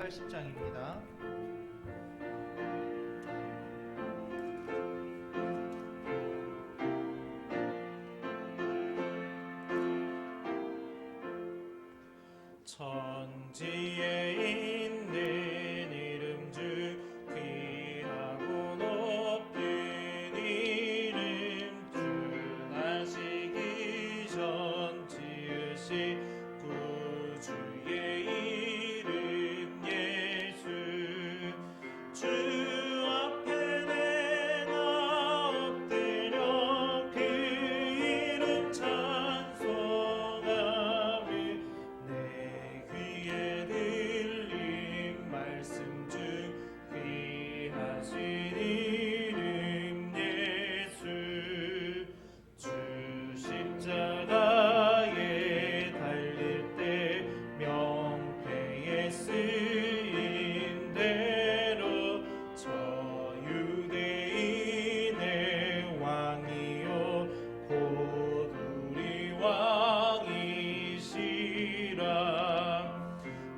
80장입니다. 천지에 있는 이름 중 귀하고 높은 이름 주 나시기 전 지으신 구주의 이름 예수 주 앞에 내가 엎드려 그 이름 찬송하며 내 귀에 들린 말씀 중 귀하신 이름 예수 주 십자가에 달릴 때 명패에 쓰인 대로 저 유대인의 왕이요 곧 우리 왕이시라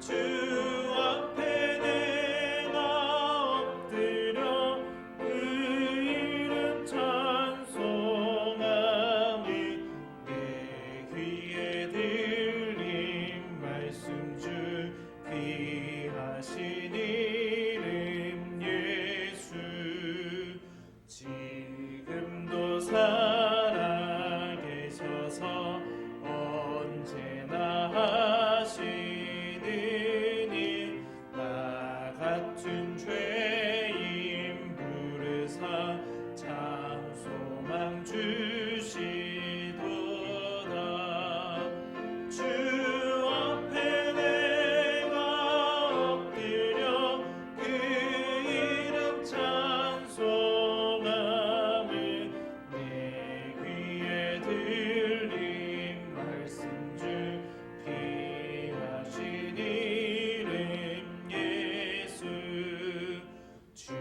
주 앞에 내가 엎드려 그 이름 찬송하며 내 귀에 들린 말씀 중 귀하신 이름 예수 지금도 살아계셔서 언제나 하시느니 나 같은 죄인 부르사 참 소망 주시도다 주 앞에 내가 엎드려 그 이름 찬송하며 내 귀에 들린 말씀 중 귀하신 이름 예수 주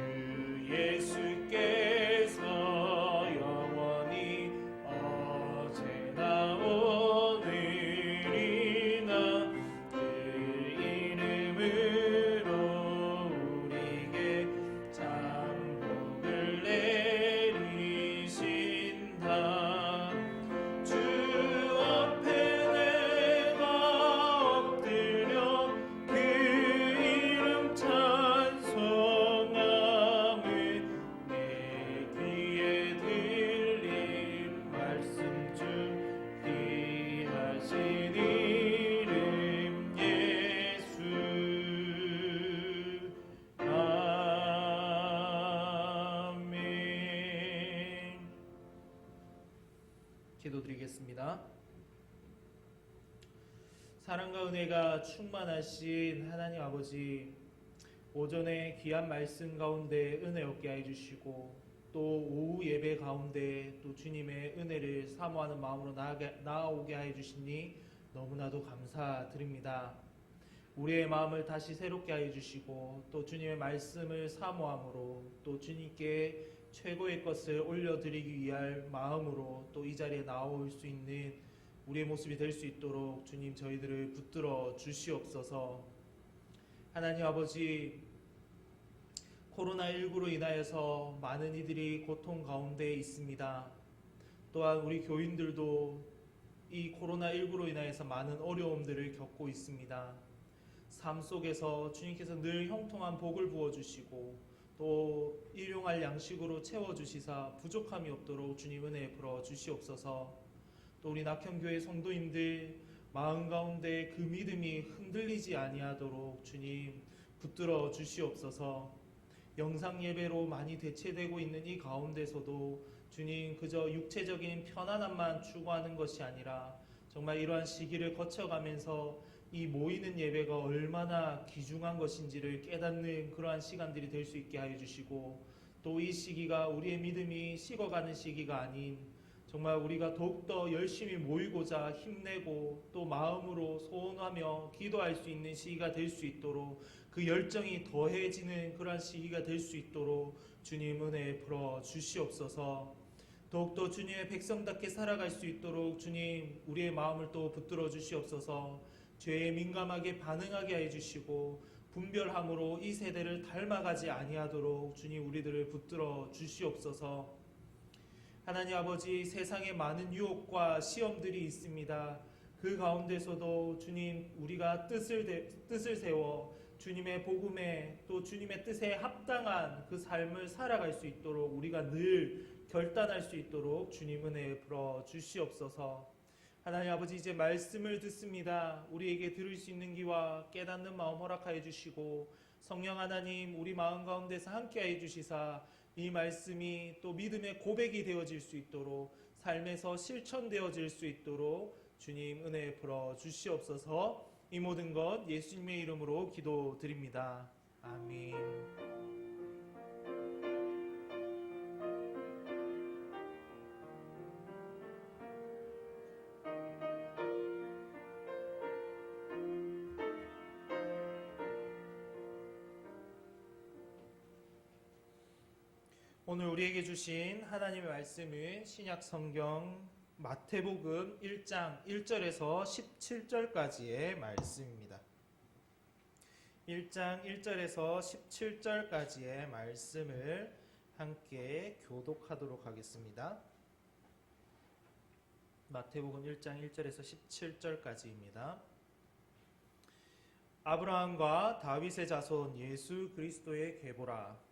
예수께서 영원히 어제나 오늘이나 그 이름으로 우리에게 참 복을 내리신다 주 앞에 내가 엎드려 그 이름 찬송하며 내 귀에 들린 말씀 중 귀하신 이름 예수 아멘. 기도드리겠습니다. 사랑과 은혜가 충만하신 하나님 아버지, 오전에 귀한 말씀 가운데 은혜 얻게 해주시고 또 오후 예배 가운데 또 주님의 은혜를 사모하는 마음으로 나아오게 해주시니 너무나도 감사드립니다. 우리의 마음을 다시 새롭게 해주시고 또 주님의 말씀을 사모함으로 또 주님께 최고의 것을 올려드리기 위할 마음으로 또 이 자리에 나올 수 있는 우리의 모습이 될 수 있도록 주님 저희들을 붙들어 주시옵소서. 하나님 아버지, 코로나19로 인하여서 많은 이들이 고통 가운데 있습니다. 또한 우리 교인들도 이 코로나19로 인하여서 많은 어려움들을 겪고 있습니다. 삶 속에서 주님께서 늘 형통한 복을 부어주시고 또 일용할 양식으로 채워주시사 부족함이 없도록 주님 은혜 풀어 주시옵소서. 또 우리 낙현교회 성도님들 마음 가운데 그 믿음이 흔들리지 아니하도록 주님 붙들어 주시옵소서. 영상 예배로 많이 대체되고 있는 이 가운데서도 주님 그저 육체적인 편안함만 추구하는 것이 아니라 정말 이러한 시기를 거쳐가면서 이 모이는 예배가 얼마나 귀중한 것인지를 깨닫는 그러한 시간들이 될 수 있게 하여 주시고 또 이 시기가 우리의 믿음이 식어가는 시기가 아닌 정말 우리가 더욱더 열심히 모이고자 힘내고 또 마음으로 소원하며 기도할 수 있는 시기가 될 수 있도록 그 열정이 더해지는 그러한 시기가 될 수 있도록 주님 은혜 풀어 주시옵소서. 더욱더 주님의 백성답게 살아갈 수 있도록 주님 우리의 마음을 또 붙들어 주시옵소서. 죄에 민감하게 반응하게 해주시고 분별함으로 이 세대를 닮아가지 아니하도록 주님 우리들을 붙들어 주시옵소서. 하나님 아버지, 세상에 많은 유혹과 시험들이 있습니다. 그 가운데서도 주님 우리가 뜻을 세워 주님의 복음에 또 주님의 뜻에 합당한 그 삶을 살아갈 수 있도록 우리가 늘 결단할 수 있도록 주님 은혜 불어 주시옵소서. 하나님 아버지, 이제 말씀을 듣습니다. 우리에게 들을 수 있는 귀와 깨닫는 마음 허락하여 주시고 성령 하나님 우리 마음 가운데서 함께하여 주시사 이 말씀이 또 믿음의 고백이 되어질 수 있도록 삶에서 실천되어질 수 있도록 주님 은혜 불어 주시옵소서. 이 모든 것 예수님의 이름으로 기도드립니다. 아멘. 오늘 우리에게 주신 하나님의 말씀은 신약 성경 마태복음 1장 1절에서 17절까지의 말씀입니다. 1장 1절에서 17절까지의 말씀을 함께 교독하도록 하겠습니다. 마태복음 1장 1절에서 17절까지입니다. 아브라함과 다윗의 자손 예수 그리스도의 계보라.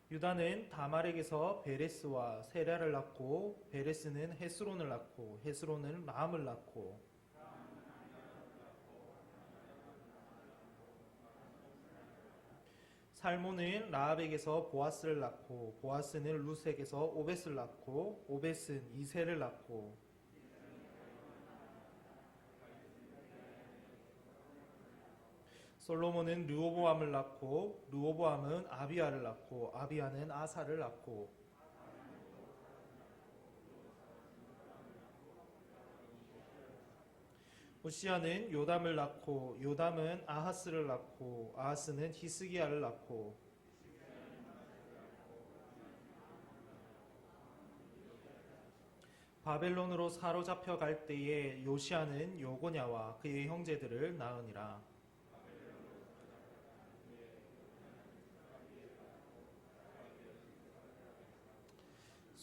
유다는 다말에게서 베레스와 세라를 낳고 베레스는 헤스론을 낳고 헤스론은 람을 낳고 살몬은 라합에게서 보아스를 낳고 보아스는 루색에서 오벳을 낳고 오벳은 이새를 낳고 솔로몬은 르호보암을 낳고 르호보암은 아비야를 낳고 아비야는 아사를 낳고 우시야는 요담을 낳고 요담은 아하스를 낳고 아하스는 히스기야를 낳고 바벨론으로 사로잡혀 갈 때에 요시야는 요고냐와 그의 형제들을 낳으니라.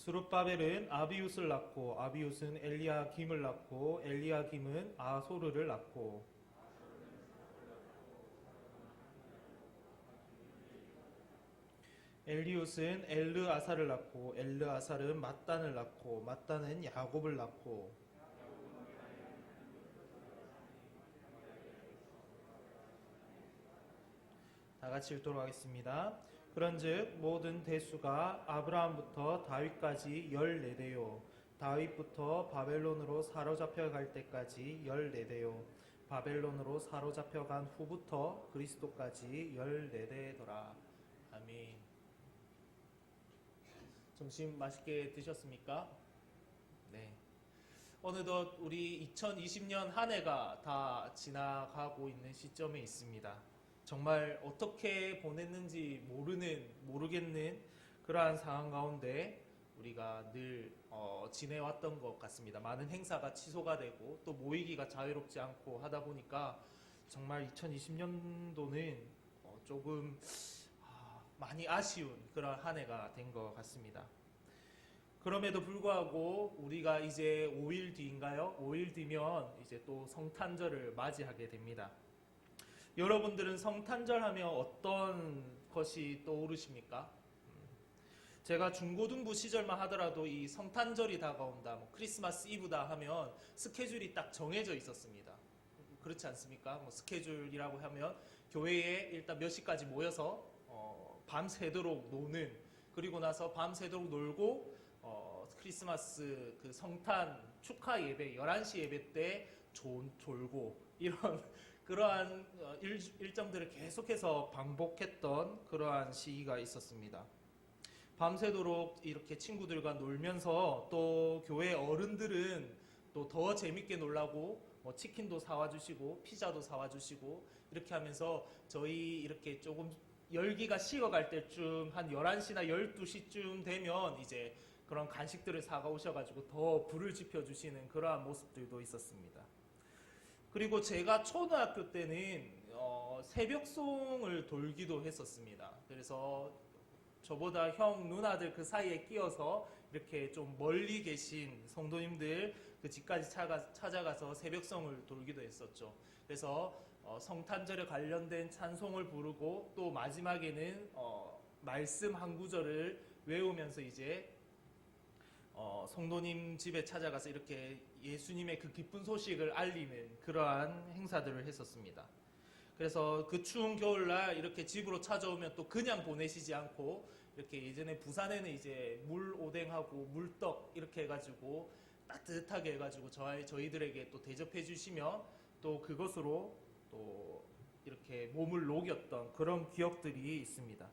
스룹바벨은 아비웃을 낳고 아비웃은 엘리야김을 낳고 엘리야김은 아소르를 낳고 엘리웃은 엘르아사를 낳고 엘르아사는 mat단을 낳고 mat단은 야곱을 낳고 다 같이 읽도록 하겠습니다. 그런즉 모든 대수가 아브라함부터 다윗까지 14대요 다윗부터 바벨론으로 사로잡혀 갈 때까지 14대요 바벨론으로 사로잡혀 간 후부터 그리스도까지 14대더라. 아멘. 점심 맛있게 드셨습니까? 네. 어느덧 우리 2020년 한 해가 다 지나가고 있는 시점에 있습니다. 정말 어떻게 보냈는지 모르겠는 그러한 상황 가운데 우리가 늘 지내왔던 것 같습니다. 많은 행사가 취소가 되고 또 모이기가 자유롭지 않고 하다 보니까 정말 2020년도는 조금 많이 아쉬운 그런 한 해가 된 것 같습니다. 그럼에도 불구하고 우리가 이제 5일 뒤인가요? 5일 뒤면 이제 또 성탄절을 맞이하게 됩니다. 여러분들은 성탄절 하면 어떤 것이 떠오르십니까? 제가 중고등부 시절만 하더라도 이 성탄절이 다가온다, 크리스마스 이브다 하면 스케줄이 딱 정해져 있었습니다. 그렇지 않습니까? 스케줄이라고 하면 교회에 일단 몇 시까지 모여서 밤새도록 노는, 그리고 나서 밤새도록 놀고 크리스마스 그 성탄 축하 예배 11시 예배 때 졸고 이런 그러한 일정들을 계속해서 반복했던 그러한 시기가 있었습니다. 밤새도록 이렇게 친구들과 놀면서 또 교회 어른들은 또 더 재밌게 놀라고 치킨도 사와 주시고 피자도 사와 주시고 이렇게 하면서 저희 이렇게 조금 열기가 식어갈 때쯤 한 11시나 12시쯤 되면 이제 그런 간식들을 사가 오셔가지고 더 불을 지펴주시는 그러한 모습들도 있었습니다. 그리고 제가 초등학교 때는 새벽송을 돌기도 했었습니다. 그래서 저보다 형, 누나들 그 사이에 끼어서 이렇게 좀 멀리 계신 성도님들 그 집까지 찾아가서 새벽송을 돌기도 했었죠. 그래서 성탄절에 관련된 찬송을 부르고 또 마지막에는 말씀 한 구절을 외우면서 이제 성도님 집에 찾아가서 이렇게 예수님의 그 기쁜 소식을 알리는 그러한 행사들을 했었습니다. 그래서 그 추운 겨울날 이렇게 집으로 찾아오면 또 그냥 보내시지 않고 이렇게 예전에 부산에는 이제 물오뎅하고 물떡 이렇게 해가지고 따뜻하게 해가지고 저희들에게 또 대접해 주시며 또 그것으로 또 이렇게 몸을 녹였던 그런 기억들이 있습니다.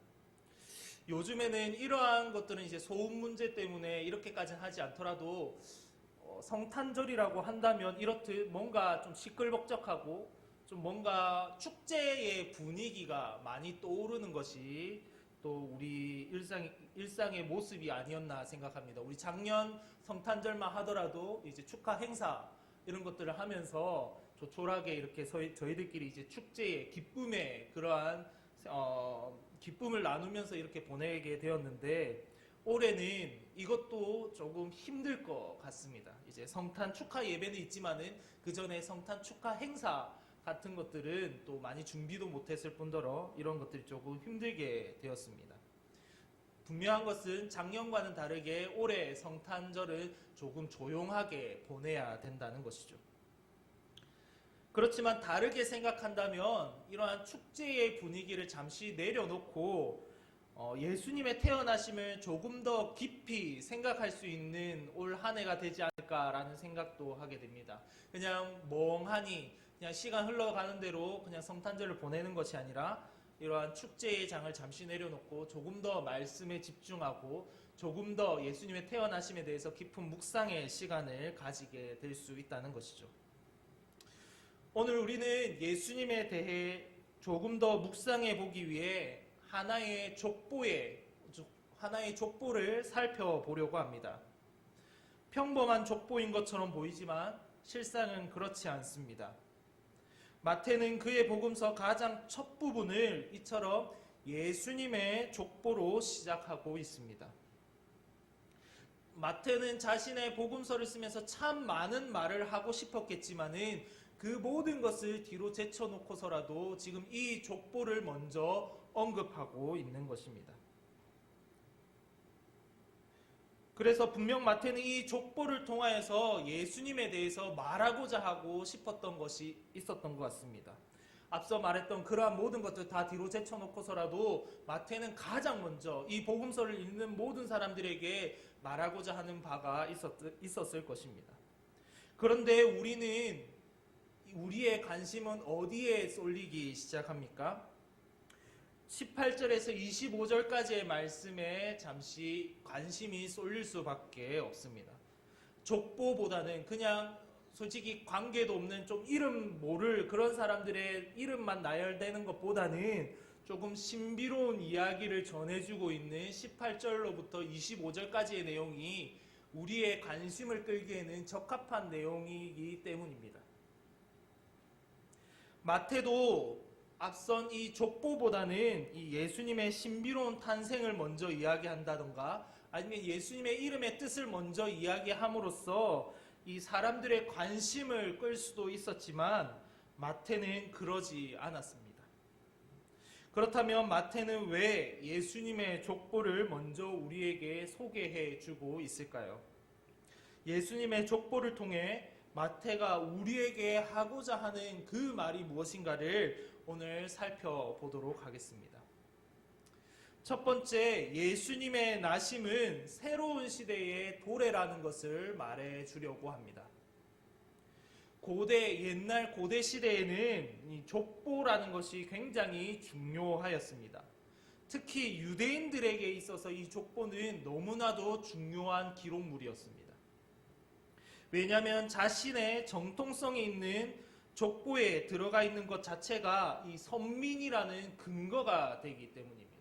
요즘에는 이러한 것들은 이제 소음 문제 때문에 이렇게까지는 하지 않더라도 성탄절이라고 한다면 이렇듯 뭔가 좀 시끌벅적하고 좀 뭔가 축제의 분위기가 많이 떠오르는 것이 또 우리 일상의 모습이 아니었나 생각합니다. 우리 작년 성탄절만 하더라도 이제 축하 행사 이런 것들을 하면서 조촐하게 이렇게 저희들끼리 이제 축제의 기쁨의 그러한 기쁨을 나누면서 이렇게 보내게 되었는데 올해는 이것도 조금 힘들 것 같습니다. 이제 성탄 축하 예배는 있지만은 그 전에 성탄 축하 행사 같은 것들은 또 많이 준비도 못했을 뿐더러 이런 것들이 조금 힘들게 되었습니다. 분명한 것은 작년과는 다르게 올해 성탄절은 조금 조용하게 보내야 된다는 것이죠. 그렇지만 다르게 생각한다면 이러한 축제의 분위기를 잠시 내려놓고 예수님의 태어나심을 조금 더 깊이 생각할 수 있는 올 한 해가 되지 않을까라는 생각도 하게 됩니다. 그냥 멍하니 그냥 시간 흘러가는 대로 그냥 성탄절을 보내는 것이 아니라 이러한 축제의 장을 잠시 내려놓고 조금 더 말씀에 집중하고 조금 더 예수님의 태어나심에 대해서 깊은 묵상의 시간을 가지게 될 수 있다는 것이죠. 오늘 우리는 예수님에 대해 조금 더 묵상해 보기 위해 하나의 족보를 살펴보려고 합니다. 평범한 족보인 것처럼 보이지만 실상은 그렇지 않습니다. 마태는 그의 복음서 가장 첫 부분을 이처럼 예수님의 족보로 시작하고 있습니다. 마태는 자신의 복음서를 쓰면서 참 많은 말을 하고 싶었겠지만은 그 모든 것을 뒤로 제쳐놓고서라도 지금 이 족보를 먼저 언급하고 있는 것입니다. 그래서 분명 마태는 이 족보를 통하여서 예수님에 대해서 말하고자 하고 싶었던 것이 있었던 것 같습니다. 앞서 말했던 그러한 모든 것들 다 뒤로 제쳐놓고서라도 마태는 가장 먼저 이 복음서를 읽는 모든 사람들에게 말하고자 하는 바가 있었을 것입니다. 그런데 우리의 관심은 어디에 쏠리기 시작합니까? 18절에서 25절까지의 말씀에 잠시 관심이 쏠릴 수밖에 없습니다. 족보보다는 그냥 솔직히 관계도 없는 좀 이름 모를 그런 사람들의 이름만 나열되는 것보다는 조금 신비로운 이야기를 전해주고 있는 18절로부터 25절까지의 내용이 우리의 관심을 끌기에는 적합한 내용이기 때문입니다. 마태도 앞선 이 족보보다는 이 예수님의 신비로운 탄생을 먼저 이야기한다던가 아니면 예수님의 이름의 뜻을 먼저 이야기함으로써 이 사람들의 관심을 끌 수도 있었지만 마태는 그러지 않았습니다. 그렇다면 마태는 왜 예수님의 족보를 먼저 우리에게 소개해 주고 있을까요? 예수님의 족보를 통해 마태가 우리에게 하고자 하는 그 말이 무엇인가를 오늘 살펴보도록 하겠습니다. 첫 번째, 예수님의 나심은 새로운 시대의 도래라는 것을 말해 주려고 합니다. 옛날 고대 시대에는 이 족보라는 것이 굉장히 중요하였습니다. 특히 유대인들에게 있어서 이 족보는 너무나도 중요한 기록물이었습니다. 왜냐하면 자신의 정통성이 있는 족보에 들어가 있는 것 자체가 이 선민이라는 근거가 되기 때문입니다.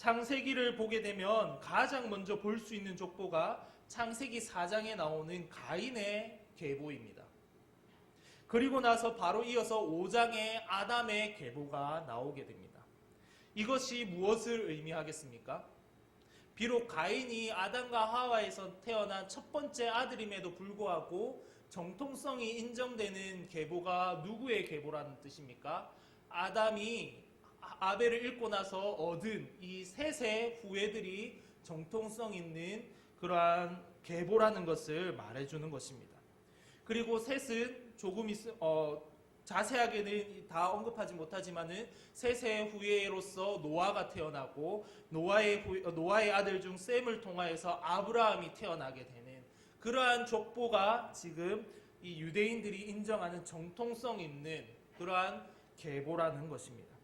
창세기를 보게 되면 가장 먼저 볼 수 있는 족보가 창세기 4장에 나오는 가인의 계보입니다. 그리고 나서 바로 이어서 5장에 아담의 계보가 나오게 됩니다. 이것이 무엇을 의미하겠습니까? 비록 가인이 아담과 하와에서 태어난 첫 번째 아들임에도 불구하고 정통성이 인정되는 계보가 누구의 계보라는 뜻입니까? 아담이 아벨을 잃고 나서 얻은 이 셋의 후예들이 정통성 있는 그러한 계보라는 것을 말해주는 것입니다. 그리고 셋은 조금 자세하게는 다 언급하지 못하지만은 셋의 후예로서 노아가 태어나고 노아의 아들 중 셈을 통하여서 아브라함이 태어나게 되는 그러한 족보가 지금 이 유대인들이 인정하는 정통성 있는 그러한 계보라는 것입니다.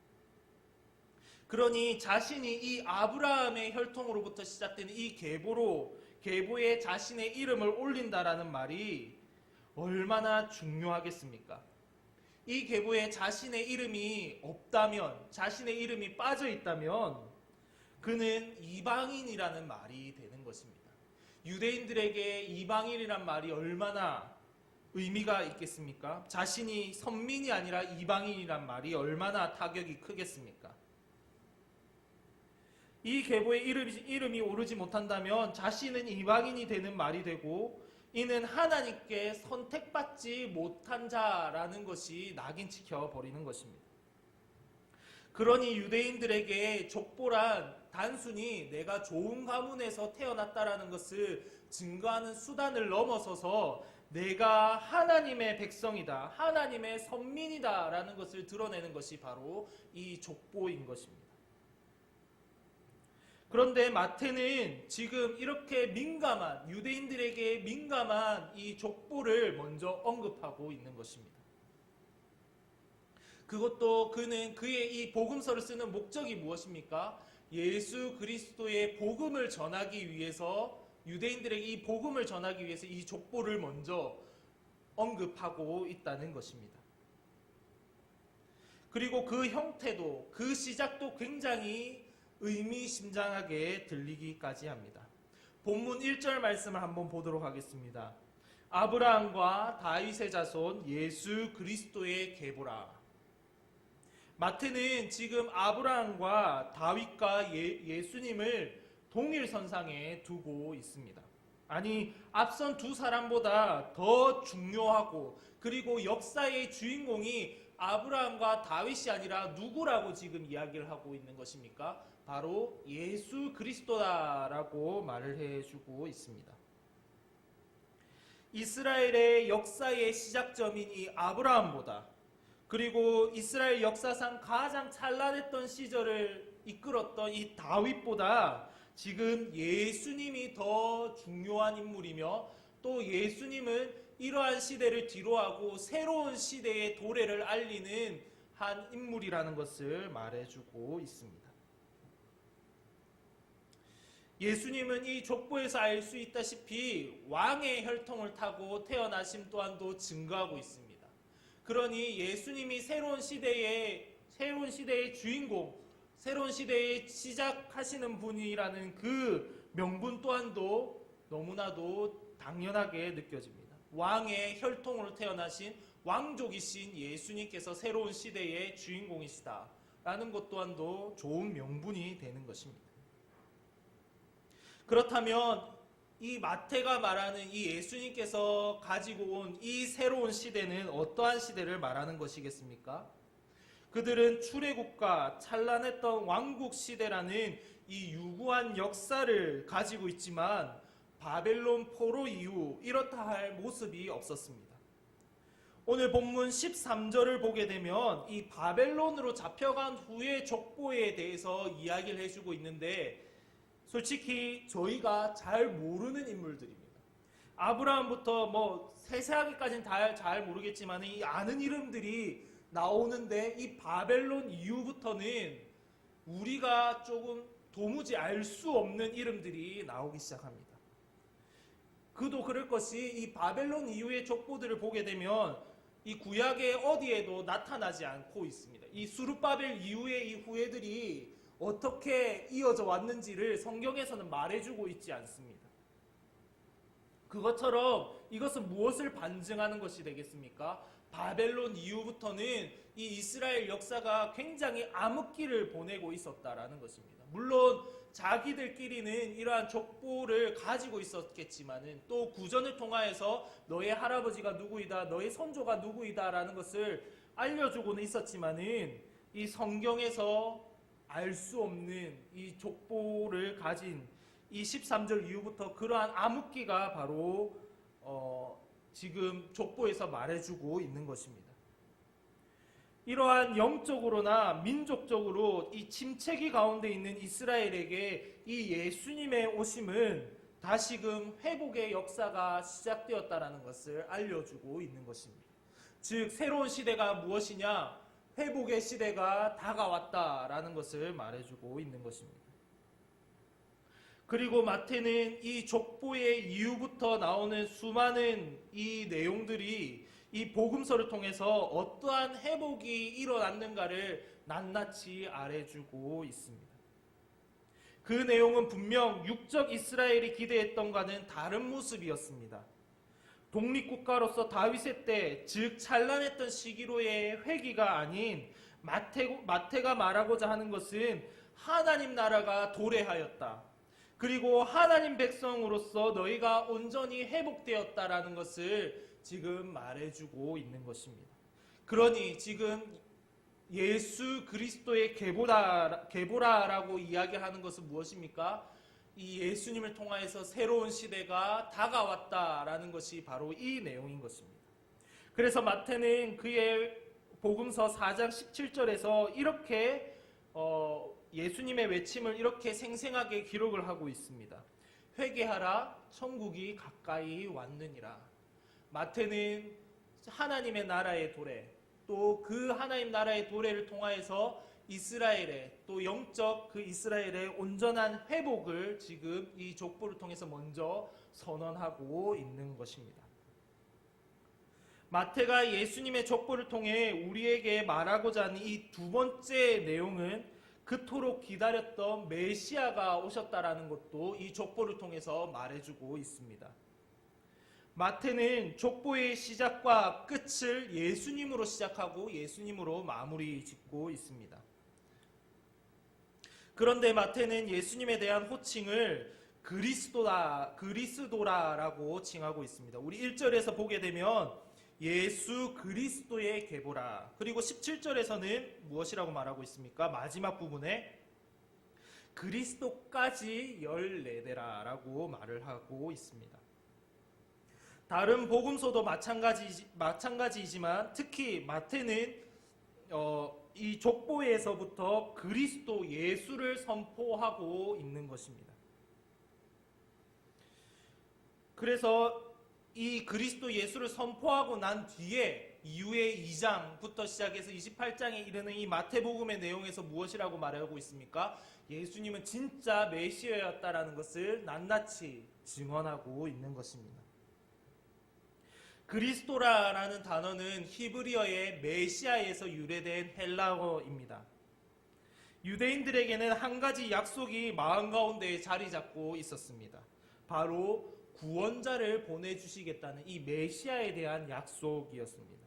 그러니 자신이 이 아브라함의 혈통으로부터 시작되는 이 계보에 자신의 이름을 올린다라는 말이 얼마나 중요하겠습니까? 이 계보에 자신의 이름이 없다면, 자신의 이름이 빠져 있다면 그는 이방인이라는 말이 되는 것입니다. 유대인들에게 이방인이란 말이 얼마나 의미가 있겠습니까? 자신이 선민이 아니라 이방인이란 말이 얼마나 타격이 크겠습니까? 이 계보에 이름이 오르지 못한다면 자신은 이방인이 되는 말이 되고 이는 하나님께 선택받지 못한 자라는 것이 낙인찍혀 버리는 것입니다. 그러니 유대인들에게 족보란 단순히 내가 좋은 가문에서 태어났다라는 것을 증거하는 수단을 넘어서서 내가 하나님의 백성이다, 하나님의 선민이다라는 것을 드러내는 것이 바로 이 족보인 것입니다. 그런데 마태는 지금 이렇게 유대인들에게 민감한 이 족보를 먼저 언급하고 있는 것입니다. 그것도 그는 그의 이 복음서를 쓰는 목적이 무엇입니까? 예수 그리스도의 복음을 전하기 위해서, 유대인들에게 이 복음을 전하기 위해서 이 족보를 먼저 언급하고 있다는 것입니다. 그리고 그 형태도, 그 시작도 굉장히 의미심장하게 들리기까지 합니다. 본문 1절 말씀을 한번 보도록 하겠습니다. 아브라함과 다윗의 자손 예수 그리스도의 계보라. 마태는 지금 아브라함과 다윗과 예수님을 동일선상에 두고 있습니다. 아니, 앞선 두 사람보다 더 중요하고 그리고 역사의 주인공이 아브라함과 다윗이 아니라 누구라고 지금 이야기를 하고 있는 것입니까? 바로 예수 그리스도다라고 말을 해주고 있습니다. 이스라엘의 역사의 시작점인 이 아브라함보다, 그리고 이스라엘 역사상 가장 찬란했던 시절을 이끌었던 이 다윗보다 지금 예수님이 더 중요한 인물이며, 또 예수님은 이러한 시대를 뒤로하고 새로운 시대의 도래를 알리는 한 인물이라는 것을 말해주고 있습니다. 예수님은 이 족보에서 알 수 있다시피 왕의 혈통을 타고 태어나심 또한도 증거하고 있습니다. 그러니 예수님이 새로운 시대의 주인공, 새로운 시대의 시작하시는 분이라는 그 명분 또한도 너무나도 당연하게 느껴집니다. 왕의 혈통으로 태어나신 왕족이신 예수님께서 새로운 시대의 주인공이시다라는 것 또한도 좋은 명분이 되는 것입니다. 그렇다면 이 마태가 말하는 이 예수님께서 가지고 온 이 새로운 시대는 어떠한 시대를 말하는 것이겠습니까? 그들은 출애굽과 찬란했던 왕국 시대라는 이 유구한 역사를 가지고 있지만 바벨론 포로 이후 이렇다 할 모습이 없었습니다. 오늘 본문 13절을 보게 되면 이 바벨론으로 잡혀간 후의 족보에 대해서 이야기를 해주고 있는데, 솔직히 저희가 잘 모르는 인물들입니다. 아브라함부터 세세하게까지는 잘 모르겠지만 이 아는 이름들이 나오는데, 이 바벨론 이후부터는 우리가 조금 도무지 알 수 없는 이름들이 나오기 시작합니다. 그도 그럴 것이 이 바벨론 이후의 족보들을 보게 되면 이 구약의 어디에도 나타나지 않고 있습니다. 이 수르바벨 이후의 이 후예들이 어떻게 이어져 왔는지를 성경에서는 말해주고 있지 않습니다. 그것처럼 이것은 무엇을 반증하는 것이 되겠습니까? 바벨론 이후부터는 이 이스라엘 역사가 굉장히 암흑기를 보내고 있었다라는 것입니다. 물론 자기들끼리는 이러한 족보를 가지고 있었겠지만은 또 구전을 통하여서 너의 할아버지가 누구이다, 너의 선조가 누구이다라는 것을 알려주고는 있었지만은 이 성경에서 알 수 없는 이 족보를 가진 이 13절 이후부터 그러한 암흑기가 바로 지금 족보에서 말해주고 있는 것입니다. 이러한 영적으로나 민족적으로 이 침체기 가운데 있는 이스라엘에게 이 예수님의 오심은 다시금 회복의 역사가 시작되었다라는 것을 알려주고 있는 것입니다. 즉 새로운 시대가 무엇이냐? 회복의 시대가 다가왔다라는 것을 말해주고 있는 것입니다. 그리고 마태는 이 족보의 이후부터 나오는 수많은 이 내용들이 이 복음서를 통해서 어떠한 회복이 일어났는가를 낱낱이 알려주고 있습니다. 그 내용은 분명 육적 이스라엘이 기대했던과는 다른 모습이었습니다. 독립국가로서 다윗의 때, 즉 찬란했던 시기로의 회기가 아닌 마태가 말하고자 하는 것은 하나님 나라가 도래하였다. 그리고 하나님 백성으로서 너희가 온전히 회복되었다라는 것을 지금 말해주고 있는 것입니다. 그러니 지금 예수 그리스도의 계보라라고 이야기하는 것은 무엇입니까? 이 예수님을 통하여서 새로운 시대가 다가왔다라는 것이 바로 이 내용인 것입니다. 그래서 마태는 그의 복음서 4장 17절에서 이렇게 예수님의 외침을 이렇게 생생하게 기록을 하고 있습니다. 회개하라, 천국이 가까이 왔느니라. 마태는 하나님의 나라의 도래, 또 그 하나님 나라의 도래를 통하여서 이스라엘의 또 영적 그 이스라엘의 온전한 회복을 지금 이 족보를 통해서 먼저 선언하고 있는 것입니다. 마태가 예수님의 족보를 통해 우리에게 말하고자 하는 이 두 번째 내용은 그토록 기다렸던 메시아가 오셨다라는 것도 이 족보를 통해서 말해주고 있습니다. 마태는 족보의 시작과 끝을 예수님으로 시작하고 예수님으로 마무리 짓고 있습니다. 그런데 마태는 예수님에 대한 호칭을 그리스도라라고 칭하고 있습니다. 우리 1절에서 보게 되면 예수 그리스도의 계보라. 그리고 17절에서는 무엇이라고 말하고 있습니까? 마지막 부분에 그리스도까지 14대라라고 말을 하고 있습니다. 다른 복음서도 마찬가지이지만 특히 마태는 이 족보에서부터 그리스도 예수를 선포하고 있는 것입니다. 그래서 이 그리스도 예수를 선포하고 난 뒤에 이후의 2장부터 시작해서 28장에 이르는 이 마태복음의 내용에서 무엇이라고 말하고 있습니까? 예수님은 진짜 메시아였다라는 것을 낱낱이 증언하고 있는 것입니다. 그리스도라라는 단어는 히브리어의 메시아에서 유래된 헬라어입니다. 유대인들에게는 한 가지 약속이 마음 가운데 자리 잡고 있었습니다. 바로 구원자를 보내주시겠다는 이 메시아에 대한 약속이었습니다.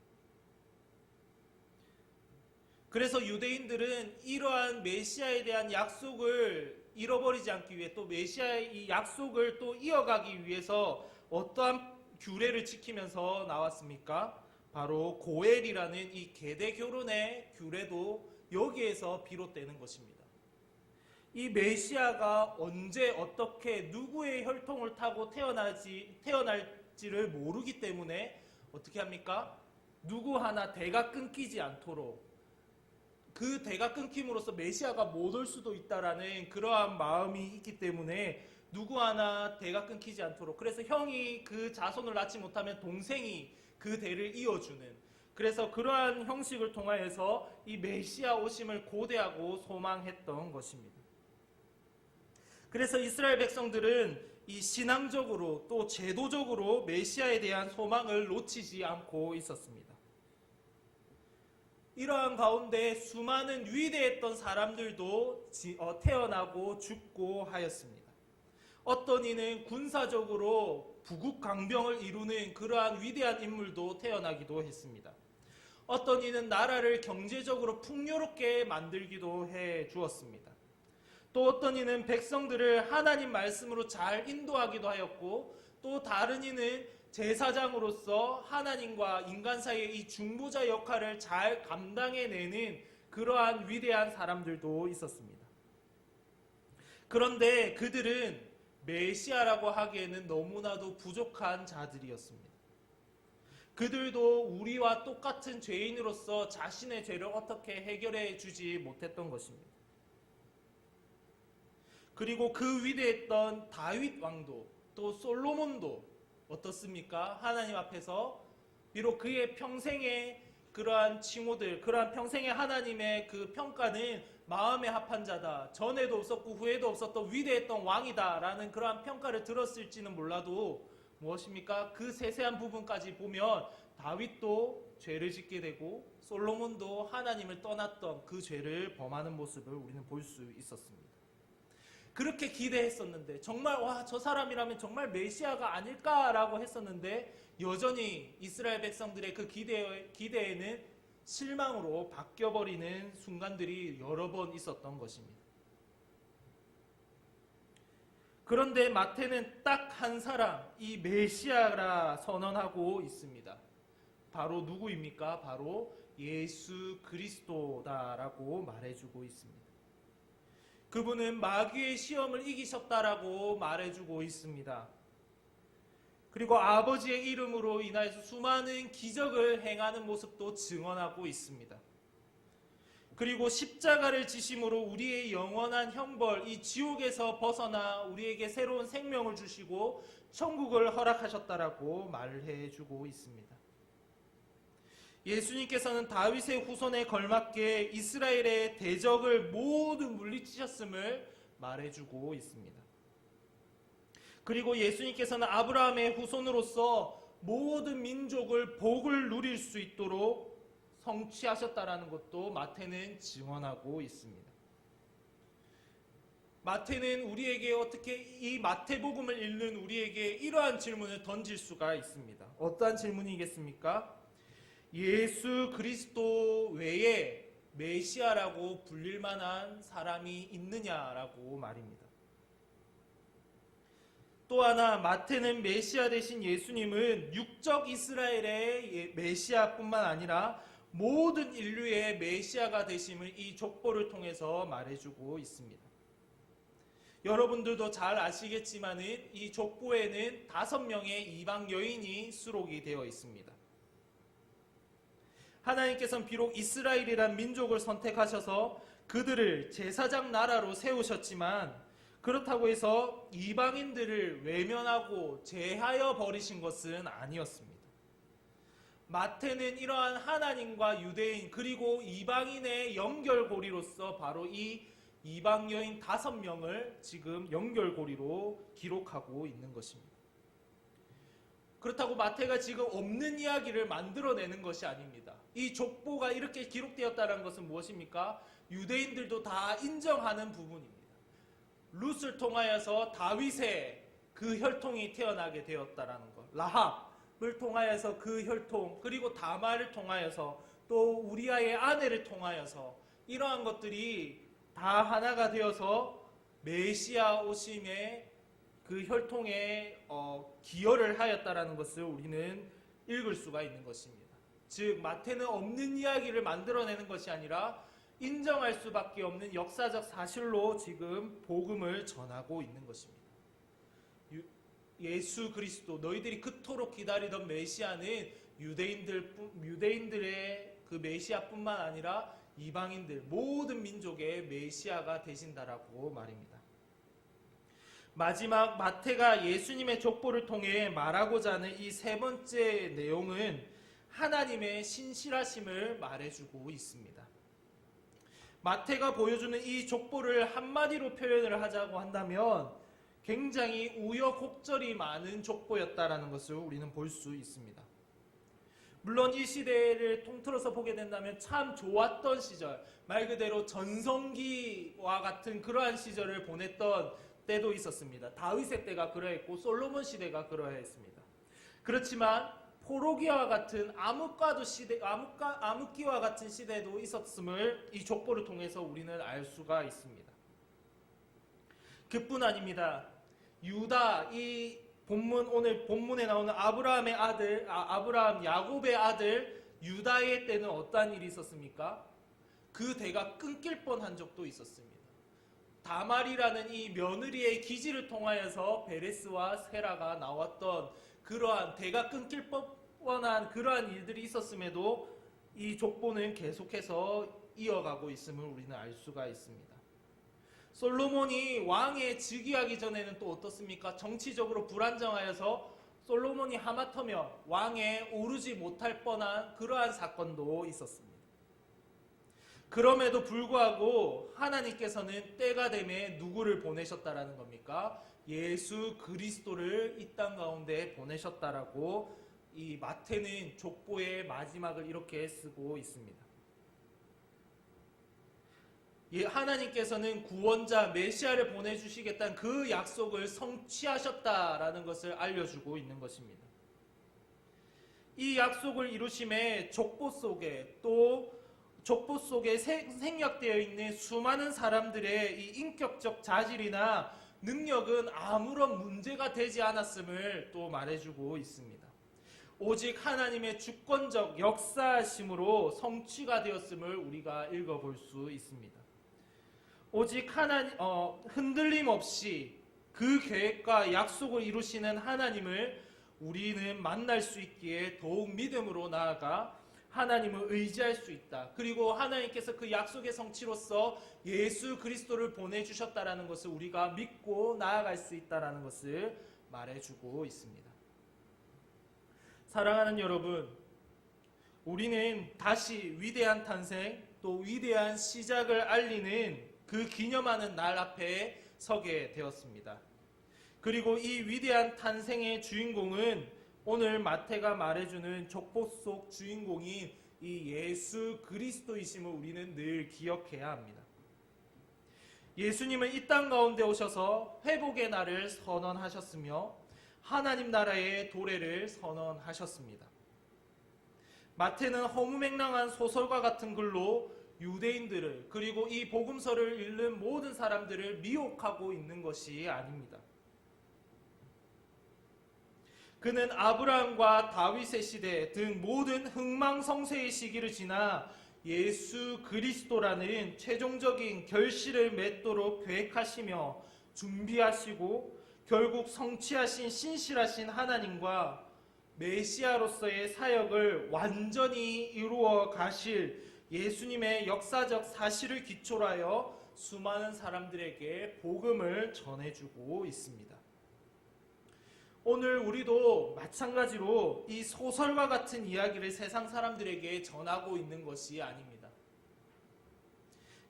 그래서 유대인들은 이러한 메시아에 대한 약속을 잃어버리지 않기 위해 또 메시아의 이 약속을 또 이어가기 위해서 어떠한 규례를 지키면서 나왔습니까? 바로 고엘이라는 이 계대 결혼의 규례도 여기에서 비롯되는 것입니다. 이 메시아가 언제 어떻게 누구의 혈통을 타고 태어날지를 모르기 때문에 어떻게 합니까? 누구 하나 대가 끊기지 않도록, 그 대가 끊김으로써 메시아가 못 올 수도 있다라는 그러한 마음이 있기 때문에 누구 하나 대가 끊기지 않도록, 그래서 형이 그 자손을 낳지 못하면 동생이 그 대를 이어주는, 그래서 그러한 형식을 통하여서 이 메시아 오심을 고대하고 소망했던 것입니다. 그래서 이스라엘 백성들은 이 신앙적으로 또 제도적으로 메시아에 대한 소망을 놓치지 않고 있었습니다. 이러한 가운데 수많은 위대했던 사람들도 태어나고 죽고 하였습니다. 어떤 이는 군사적으로 부국강병을 이루는 그러한 위대한 인물도 태어나기도 했습니다. 어떤 이는 나라를 경제적으로 풍요롭게 만들기도 해 주었습니다. 또 어떤 이는 백성들을 하나님 말씀으로 잘 인도하기도 하였고, 또 다른 이는 제사장으로서 하나님과 인간 사이의 이 중보자 역할을 잘 감당해내는 그러한 위대한 사람들도 있었습니다. 그런데 그들은 메시아라고 하기에는 너무나도 부족한 자들이었습니다. 그들도 우리와 똑같은 죄인으로서 자신의 죄를 어떻게 해결해 주지 못했던 것입니다. 그리고 그 위대했던 다윗 왕도 또 솔로몬도 어떻습니까? 하나님 앞에서 비록 그의 평생의 그러한 칭호들, 그러한 평생의 하나님의 그 평가는 마음에 합한 자다, 전에도 없었고 후에도 없었던 위대했던 왕이다 라는 그러한 평가를 들었을지는 몰라도 무엇입니까? 그 세세한 부분까지 보면 다윗도 죄를 짓게 되고 솔로몬도 하나님을 떠났던 그 죄를 범하는 모습을 우리는 볼 수 있었습니다. 그렇게 기대했었는데, 정말 저 사람이라면 정말 메시아가 아닐까라고 했었는데, 여전히 이스라엘 백성들의 그 기대에는 실망으로 바뀌어버리는 순간들이 여러 번 있었던 것입니다. 그런데 마태는 딱 한 사람, 이 메시아라 선언하고 있습니다. 바로 누구입니까? 바로 예수 그리스도다라고 말해주고 있습니다. 그분은 마귀의 시험을 이기셨다라고 말해주고 있습니다. 그리고 아버지의 이름으로 인하여서 수많은 기적을 행하는 모습도 증언하고 있습니다. 그리고 십자가를 지심으로 우리의 영원한 형벌, 이 지옥에서 벗어나 우리에게 새로운 생명을 주시고 천국을 허락하셨다라고 말해주고 있습니다. 예수님께서는 다윗의 후손에 걸맞게 이스라엘의 대적을 모두 물리치셨음을 말해주고 있습니다. 그리고 예수님께서는 아브라함의 후손으로서 모든 민족을 복을 누릴 수 있도록 성취하셨다라는 것도 마태는 증언하고 있습니다. 마태는 우리에게 어떻게 이 마태복음을 읽는 우리에게 이러한 질문을 던질 수가 있습니다. 어떠한 질문이겠습니까? 예수 그리스도 외에 메시아라고 불릴 만한 사람이 있느냐라고 말입니다. 또 하나, 마태는 메시아 되신 예수님은 육적 이스라엘의 메시아뿐만 아니라 모든 인류의 메시아가 되심을 이 족보를 통해서 말해주고 있습니다. 여러분들도 잘 아시겠지만은 이 족보에는 5명의 이방 여인이 수록이 되어 있습니다. 하나님께서는 비록 이스라엘이란 민족을 선택하셔서 그들을 제사장 나라로 세우셨지만, 그렇다고 해서 이방인들을 외면하고 제하여 버리신 것은 아니었습니다. 마태는 이러한 하나님과 유대인 그리고 이방인의 연결고리로서 바로 이 이방 여인 5명을 지금 연결고리로 기록하고 있는 것입니다. 그렇다고 마태가 지금 없는 이야기를 만들어내는 것이 아닙니다. 이 족보가 이렇게 기록되었다는 것은 무엇입니까? 유대인들도 다 인정하는 부분입니다. 룻을 통하여서 다윗의 그 혈통이 태어나게 되었다라는 것, 라합을 통하여서 그 혈통, 그리고 다말을 통하여서 또 우리아의 아내를 통하여서 이러한 것들이 다 하나가 되어서 메시아 오심의 그 혈통에 기여를 하였다라는 것을 우리는 읽을 수가 있는 것입니다. 즉 마태는 없는 이야기를 만들어내는 것이 아니라 인정할 수밖에 없는 역사적 사실로 지금 복음을 전하고 있는 것입니다. 예수 그리스도, 너희들이 그토록 기다리던 메시아는 유대인들의 그 메시아뿐만 아니라 이방인들 모든 민족의 메시아가 되신다라고 말입니다. 마지막 마태가 예수님의 족보를 통해 말하고자 하는 이 세 번째 내용은 하나님의 신실하심을 말해주고 있습니다. 마태가 보여주는 이 족보를 한마디로 표현을 하자고 한다면 굉장히 우여곡절이 많은 족보였다라는 것을 우리는 볼 수 있습니다. 물론 이 시대를 통틀어서 보게 된다면 참 좋았던 시절, 말 그대로 전성기와 같은 그러한 시절을 보냈던 때도 있었습니다. 다윗의 때가 그러했고 솔로몬 시대가 그러했습니다. 그렇지만 포로기와 같은 암흑기와 같은 시대도 있었음을 이 족보를 통해서 우리는 알 수가 있습니다. 그뿐 아닙니다. 유다, 이 오늘 본문에 나오는 아브라함의 아들, 야곱의 아들 유다의 때는 어떠한 일이 있었습니까? 그 대가 끊길 뻔한 적도 있었습니다. 다말이라는 이 며느리의 기지를 통하여서 베레스와 세라가 나왔던 그러한 대가 끊길 뻔한 그러한 일들이 있었음에도 이 족보는 계속해서 이어가고 있음을 우리는 알 수가 있습니다. 솔로몬이 왕에 즉위하기 전에는 또 어떻습니까? 정치적으로 불안정하여서 솔로몬이 하마터면 왕에 오르지 못할 뻔한 그러한 사건도 있었습니다. 그럼에도 불구하고 하나님께서는 때가 되매 누구를 보내셨다라는 겁니까? 예수 그리스도를 이 땅 가운데 보내셨다라고 이 마태는 족보의 마지막을 이렇게 쓰고 있습니다. 하나님께서는 구원자 메시아를 보내주시겠다는 그 약속을 성취하셨다라는 것을 알려주고 있는 것입니다. 이 약속을 이루심에 족보 속에 생략되어 있는 수많은 사람들의 이 인격적 자질이나 능력은 아무런 문제가 되지 않았음을 또 말해주고 있습니다. 오직 하나님의 주권적 역사하심으로 성취가 되었음을 우리가 읽어볼 수 있습니다. 오직 흔들림 없이 그 계획과 약속을 이루시는 하나님을 우리는 만날 수 있기에 더욱 믿음으로 나아가 하나님을 의지할 수 있다. 그리고 하나님께서 그 약속의 성취로서 예수 그리스도를 보내주셨다라는 것을 우리가 믿고 나아갈 수 있다라는 것을 말해주고 있습니다. 사랑하는 여러분, 우리는 다시 위대한 탄생 또 위대한 시작을 알리는 그 기념하는 날 앞에 서게 되었습니다. 그리고 이 위대한 탄생의 주인공은 오늘 마태가 말해주는 족보 속 주인공인 이 예수 그리스도이심을 우리는 늘 기억해야 합니다. 예수님은 이 땅 가운데 오셔서 회복의 날을 선언하셨으며 하나님 나라의 도래를 선언하셨습니다. 마태는 허무맹랑한 소설과 같은 글로 유대인들을 그리고 이 복음서를 읽는 모든 사람들을 미혹하고 있는 것이 아닙니다. 그는 아브라함과 다윗의 시대 등 모든 흥망성쇠의 시기를 지나 예수 그리스도라는 최종적인 결실을 맺도록 계획하시며 준비하시고 결국 성취하신 신실하신 하나님과 메시아로서의 사역을 완전히 이루어 가실 예수님의 역사적 사실을 기초로 하여 수많은 사람들에게 복음을 전해주고 있습니다. 오늘 우리도 마찬가지로 이 소설과 같은 이야기를 세상 사람들에게 전하고 있는 것이 아닙니다.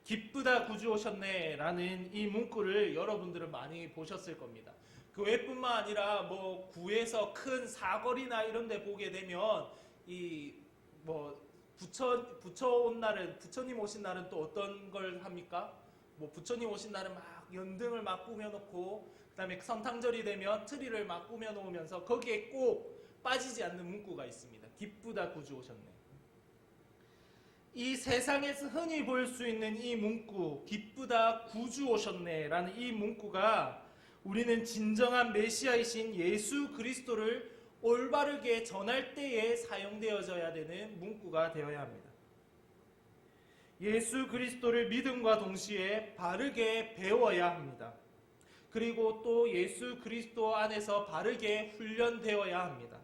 기쁘다 구주 오셨네 라는 이 문구를 여러분들은 많이 보셨을 겁니다. 교회뿐만 아니라 구에서 큰 사거리나 이런 데 보게 되면 부처님 오신 날은 또 어떤 걸 합니까? 부처님 오신 날은 막 연등을 막 꾸며놓고 그 다음에 성탄절이 되면 트리를 막 꾸며놓으면서 거기에 꼭 빠지지 않는 문구가 있습니다. 기쁘다 구주 오셨네. 이 세상에서 흔히 볼 수 있는 이 문구 기쁘다 구주 오셨네 라는 이 문구가 우리는 진정한 메시아이신 예수 그리스도를 올바르게 전할 때에 사용되어져야 되는 문구가 되어야 합니다. 예수 그리스도를 믿음과 동시에 바르게 배워야 합니다. 그리고 또 예수 그리스도 안에서 바르게 훈련되어야 합니다.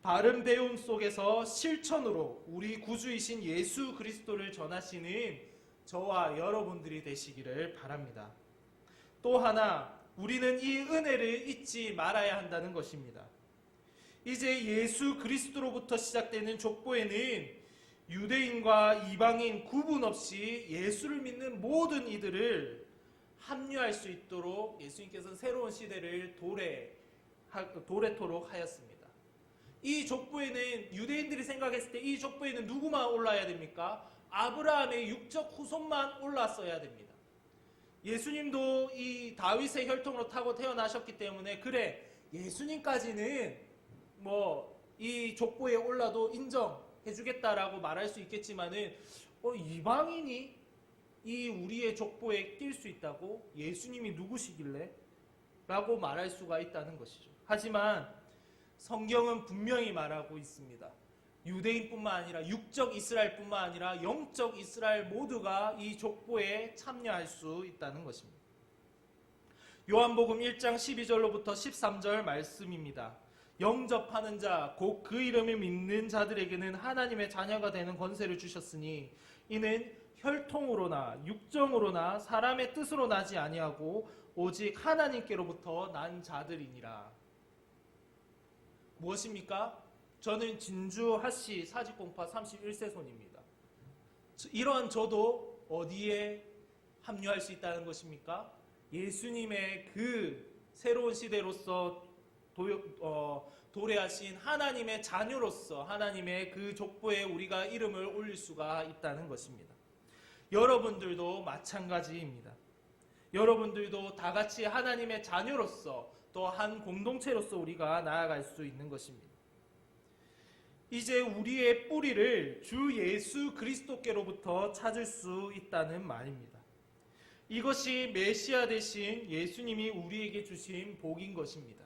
바른 배움 속에서 실천으로 우리 구주이신 예수 그리스도를 전하시는 저와 여러분들이 되시기를 바랍니다. 또 하나 우리는 이 은혜를 잊지 말아야 한다는 것입니다. 이제 예수 그리스도로부터 시작되는 족보에는 유대인과 이방인 구분 없이 예수를 믿는 모든 이들을 합류할 수 있도록 예수님께서 새로운 시대를 도래토록 하였습니다. 이 족보에는 유대인들이 생각했을 때 이 족보에는 누구만 올라야 됩니까? 아브라함의 육적 후손만 올랐어야 됩니다. 예수님도 이 다윗의 혈통으로 타고 태어나셨기 때문에 그래 예수님까지는 뭐 이 족보에 올라도 인정해주겠다라고 말할 수 있겠지만은 이방인이 이 우리의 족보에 낄 수 있다고? 예수님이 누구시길래? 라고 말할 수가 있다는 것이죠. 하지만 성경은 분명히 말하고 있습니다. 유대인뿐만 아니라 육적 이스라엘뿐만 아니라 영적 이스라엘 모두가 이 족보에 참여할 수 있다는 것입니다. 요한복음 1장 12절로부터 13절 말씀입니다. 영접하는 자, 곧 그 이름을 믿는 자들에게는 하나님의 자녀가 되는 권세를 주셨으니 이는 혈통으로나 육정으로나 사람의 뜻으로 나지 아니하고 오직 하나님께로부터 난 자들이니라. 무엇입니까? 저는 진주 하씨 사직공파 31세 손입니다. 이러한 저도 어디에 합류할 수 있다는 것입니까? 예수님의 그 새로운 시대로서 도래하신 하나님의 자녀로서 하나님의 그 족보에 우리가 이름을 올릴 수가 있다는 것입니다. 여러분들도 마찬가지입니다. 여러분들도 다 같이 하나님의 자녀로서 또 한 공동체로서 우리가 나아갈 수 있는 것입니다. 이제 우리의 뿌리를 주 예수 그리스도께로부터 찾을 수 있다는 말입니다. 이것이 메시아 되신 예수님이 우리에게 주신 복인 것입니다.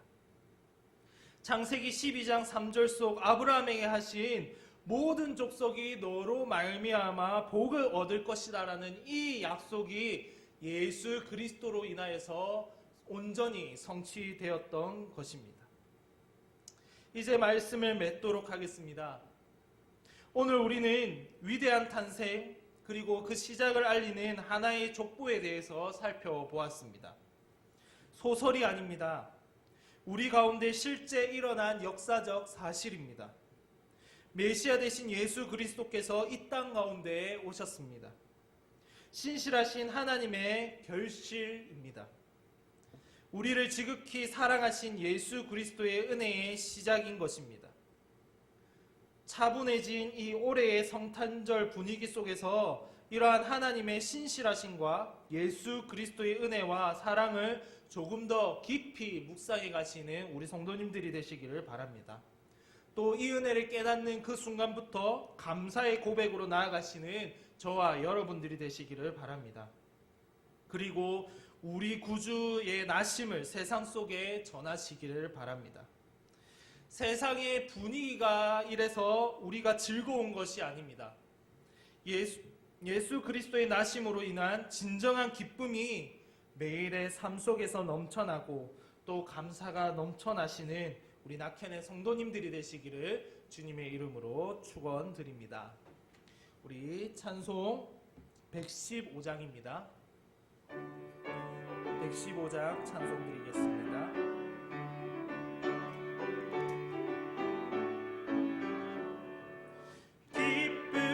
창세기 12장 3절 속 아브라함에게 하신 모든 족속이 너로 말미암아 복을 얻을 것이다 라는 이 약속이 예수 그리스도로 인하여서 온전히 성취되었던 것입니다. 이제 말씀을 맺도록 하겠습니다. 오늘 우리는 위대한 탄생 그리고 그 시작을 알리는 하나의 족보에 대해서 살펴보았습니다. 소설이 아닙니다. 우리 가운데 실제 일어난 역사적 사실입니다. 메시아 되신 예수 그리스도께서 이 땅 가운데에 오셨습니다. 신실하신 하나님의 결실입니다. 우리를 지극히 사랑하신 예수 그리스도의 은혜의 시작인 것입니다. 차분해진 이 올해의 성탄절 분위기 속에서 이러한 하나님의 신실하심과 예수 그리스도의 은혜와 사랑을 조금 더 깊이 묵상해 가시는 우리 성도님들이 되시기를 바랍니다. 또 이 은혜를 깨닫는 그 순간부터 감사의 고백으로 나아가시는 저와 여러분들이 되시기를 바랍니다. 그리고 우리 구주의 나심을 세상 속에 전하시기를 바랍니다. 세상의 분위기가 이래서 우리가 즐거운 것이 아닙니다. 예수 그리스도의 나심으로 인한 진정한 기쁨이 매일의 삶 속에서 넘쳐나고 또 감사가 넘쳐나시는 우리 낙현의 성도님들이 되시기를 주님의 이름으로 축원드립니다. 우리 찬송 115장입니다. 115장 찬송 드리겠습니다.